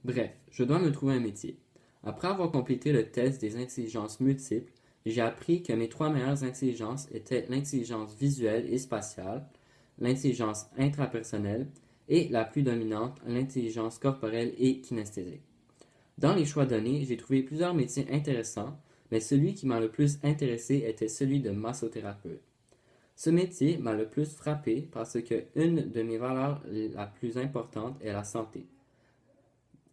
Bref, je dois me trouver un métier. Après avoir complété le test des intelligences multiples, j'ai appris que mes trois meilleures intelligences étaient l'intelligence visuelle et spatiale, l'intelligence intrapersonnelle et la plus dominante, l'intelligence corporelle et kinesthésique. Dans les choix donnés, j'ai trouvé plusieurs métiers intéressants, mais celui qui m'a le plus intéressé était celui de massothérapeute. Ce métier m'a le plus frappé parce que une de mes valeurs la plus importante est la santé.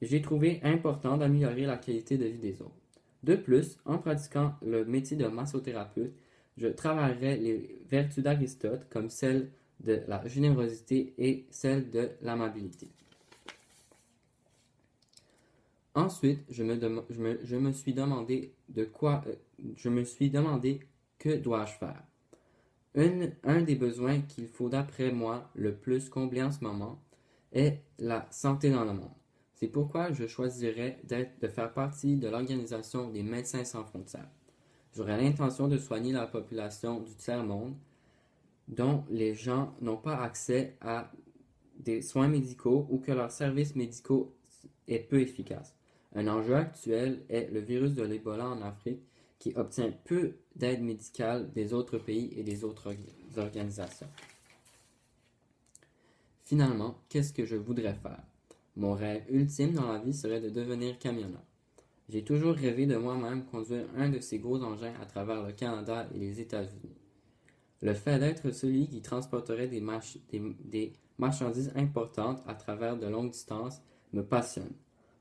J'ai trouvé important d'améliorer la qualité de vie des autres. De plus, en pratiquant le métier de massothérapeute, je travaillerai les vertus d'Aristote comme celle de la générosité et celle de l'amabilité. Ensuite, je me suis demandé je me suis demandé que dois-je faire. Un des besoins qu'il faut d'après moi le plus combler en ce moment est la santé dans le monde. C'est pourquoi je choisirais de faire partie de l'organisation des Médecins sans frontières. J'aurais l'intention de soigner la population du tiers-monde dont les gens n'ont pas accès à des soins médicaux ou que leurs services médicaux est peu efficace. Un enjeu actuel est le virus de l'Ebola en Afrique qui obtient peu d'aide médicale des autres pays et des autres organisations. Finalement, qu'est-ce que je voudrais faire? Mon rêve ultime dans la vie serait de devenir camionneur. J'ai toujours rêvé de moi-même conduire un de ces gros engins à travers le Canada et les États-Unis. Le fait d'être celui qui transporterait des marchandises importantes à travers de longues distances me passionne.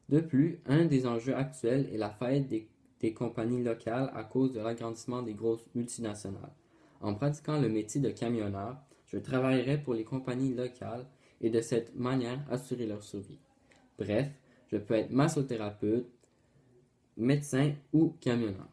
De plus, un des enjeux actuels est la faillite des compagnies locales à cause de l'agrandissement des grosses multinationales. En pratiquant le métier de camionneur, je travaillerai pour les compagnies locales et de cette manière assurer leur survie. Bref, je peux être massothérapeute, médecin ou camionneur.